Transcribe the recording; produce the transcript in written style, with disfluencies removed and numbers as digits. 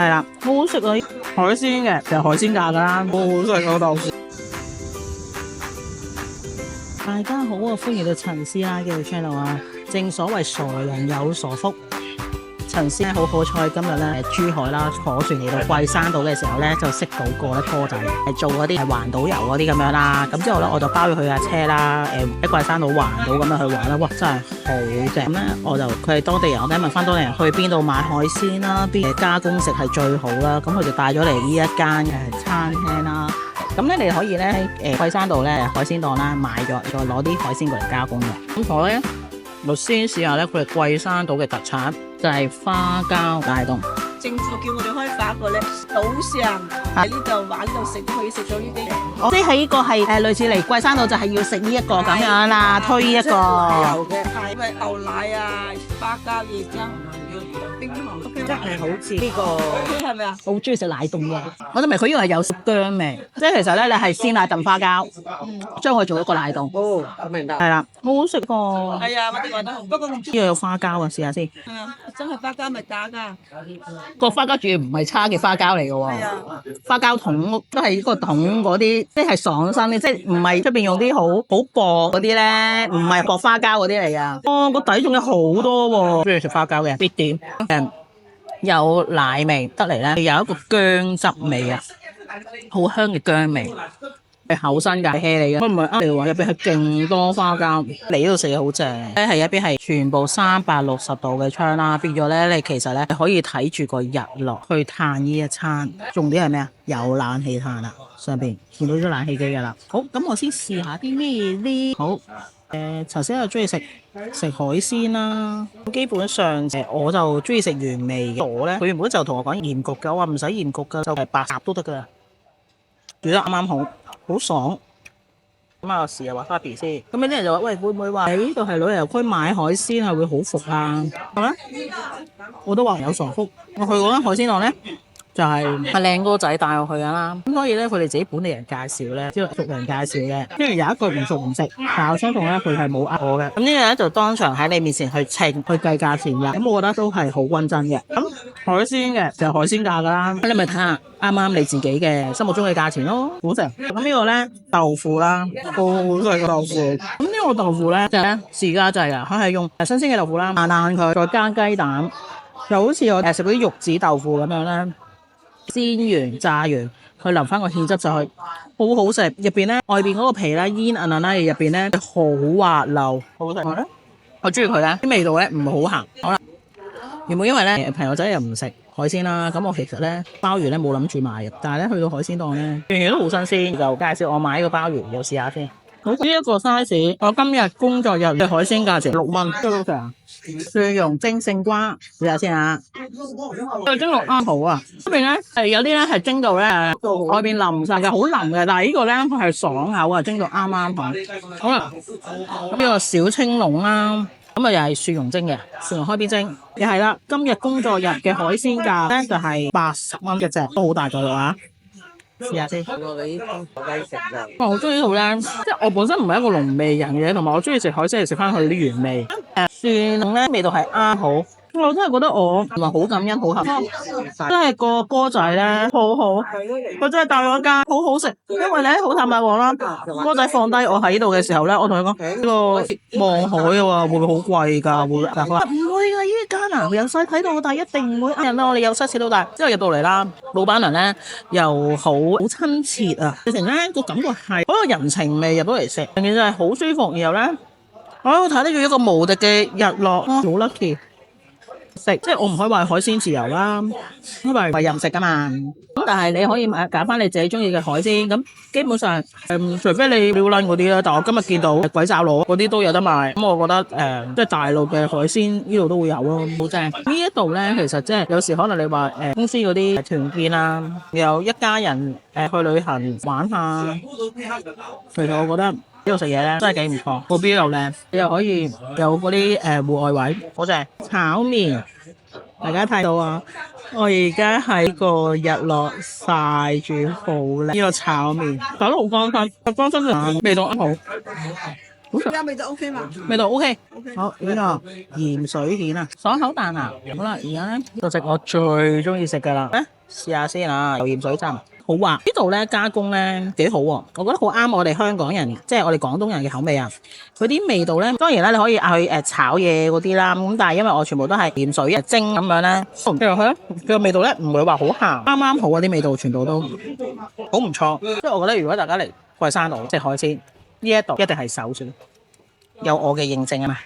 係啦，好好食啊！海鮮嘅就係海鮮價噶啦，好好食個豆腐。大家好啊，歡迎到陳師奶嘅 channel 啊！正所謂傻人有傻福。陳師奶好好彩，今日咧珠海啦，坐船嚟到桂山島嘅時候咧，就識到個咧哥仔，係做嗰啲環島遊嗰啲咁樣啦。咁之後咧，我就包咗佢架車啦，喺桂山島環島咁樣去玩啦。哇，真係好正！咁咧，佢係當地人，我梗係問翻當地人去邊度買海鮮啦，邊嘅加工食係最好啦。咁佢就帶咗嚟呢一間餐廳啦。咁咧，你可以咧桂山島咧海鮮檔啦買咗，再攞啲海鮮過嚟加工嘅。咁我咧，我先試下咧，佢係桂山島嘅特產。就係花膠大凍，政府叫我哋開發個咧，島上喺呢度玩呢度食都可以食到呢啲。即係呢個係類似嚟桂山島就係要食呢一個咁樣啦，推呢一個。有嘅，係咪牛奶啊、花膠椰漿、冰糖，即係好似呢個係咪啊？好中意食奶凍嘅，我都明佢呢個係有薑味，即係其實咧你係鮮奶燉花膠，將佢做一個奶凍。哦，我明白。係啦，好好食個。係啊，我哋話得，不過呢個有花膠啊，試下先。係啊，真係花膠咪假㗎。個花膠主要唔係差嘅花膠嚟嘅喎，花膠桶都係個桶嗰啲，即係爽身嘅，即係唔係出邊用啲好薄嗰啲咧，唔係薄花膠嗰啲嚟噶。哦，個底仲有好多喎，中意食花膠嘅必點。有奶味得嚟咧，有一個薑汁味啊，好香嘅薑味。係厚身㗎，氣嚟嘅。唔係啱嚟話入邊係勁多花膠，嚟呢度食嘢好正。咧係一邊係全部360度嘅窗啦，變咗咧你其實咧可以睇住個日落去嘆呢一餐。重點係咩啊？有冷氣嘆啦，上邊見到咗冷氣機㗎啦。好，咁我先試下啲咩呢？好，頭先又中意食海鮮啦。基本上我就中意食原味嘅。我咧佢原本就同我講鹽焗嘅，我話唔使鹽焗㗎，就係白烚都得㗎啦，煮得啱啱好。好爽咁啊！試下話花皮先。咁有啲人就話：喂，會唔會話喺呢度係旅遊區買海鮮係會好伏啊？係咪？我都話有傻福。我去嗰間海鮮檔咧，就係靚哥仔帶我去㗎啦。咁所以咧，佢哋自己本地人介紹咧，即係熟人介紹嘅。跟住有一句唔熟唔食，但我相信咧佢係冇呃我嘅。咁呢個咧就當場喺你面前去稱去計價錢嘅。咁我覺得都係好均真嘅。咁海鮮嘅就係海鮮價㗎啦。咁你咪睇下啱啱你自己嘅心目中嘅價錢咯。好食。咁呢個咧豆腐啦，好好食個豆腐。咁呢個豆腐咧就係咧自家製啊，佢係用新鮮嘅豆腐啦，爛佢，再加雞蛋，就好似我食嗰啲玉子豆腐咁樣咧。煎完炸完，佢淋翻個芡汁上去，好好食。入邊咧，外邊嗰個皮咧煙韌韌啦，入邊咧好滑溜，好食。我中意佢咧，啲味道咧唔好鹹。好啦，原本因為咧朋友仔又唔食海鮮啦，咁我其實咧鮑魚咧冇諗住買嘅，但係咧去到海鮮檔咧，樣樣都好新鮮，就介紹我買呢個鮑魚，又試下先。好，呢一個 size， 我今日工作日嘅海鮮價錢6蚊，都好食。蒜蓉蒸勝瓜，試下先啊！佢蒸到啱好啊！呢邊咧係有啲咧係蒸到咧外邊腍晒嘅，好腍嘅，但係呢個咧係爽口啊，蒸到啱啱好。好啦，咁呢個小青龍啦，咁啊又係蒜蓉蒸嘅，蒜蓉開邊蒸，又係啦。今日工作日嘅海鮮價咧就係80蚊一隻，都好大個啊！試下先。我好中意呢度咧，即係我本身唔係一個濃味人嘅，同埋我中意食海鮮係食翻佢啲原味。蒜咧味道係啱好，我真係覺得我同埋好感恩好合，真係個哥仔咧好好，佢真係帶我一間好好食。因為咧好坦白講啦，哥仔放低我喺呢度嘅時候咧，我同佢講呢個望海嘅喎，會唔會好貴㗎？會，但係佢話唔會㗎，呢間啊由細睇到大，一定唔會呃人啦。我哋由細食到大，之後入到嚟啦，老闆娘咧又好親切啊，直情咧個感覺係好有人情味入到嚟食，成件事係好舒服。然後咧，我睇得住一個無敵嘅日落，好 lucky。食即係我唔可以話海鮮自由啦，因為任食噶嘛。咁但係你可以揀翻你自己中意嘅海鮮。咁基本上除非你撩撚嗰啲啦，但我今日見到鬼爪螺嗰啲都有得賣。咁我覺得即係大陸嘅海鮮呢度都會有咯，好正。呢一度咧其實即係有時可能你話公司嗰啲團建啊，有一家人去旅行玩下，其實我覺得。呢度食嘢咧真係幾唔錯，個標又靚，你又可以有嗰啲戶外位，好正。炒麵，大家睇到啊！我而家喺個日落曬住好靚，呢個炒麵搞得好乾身，乾身就味道啱好。而家味道 OK 嘛？味道 OK。 OK 好，呢個鹽水蜆啊，爽口彈牙。好啦，而家咧就食我最中意食噶啦，試下先啊，有鹽水浸。好滑，呢度咧加工咧幾好喎，我覺得好啱我哋香港人，即係我哋廣東人嘅口味啊。佢啲味道咧，當然啦，你可以去炒嘢嗰啲啦，咁但係因為我全部都係鹽水蒸咁樣咧，跟住佢咧佢個味道咧唔會話好鹹，啱啱好啊，啲味道全部都好唔錯。即係我覺得如果大家嚟桂山島食海鮮，呢一度一定係首選，有我嘅認證啊嘛。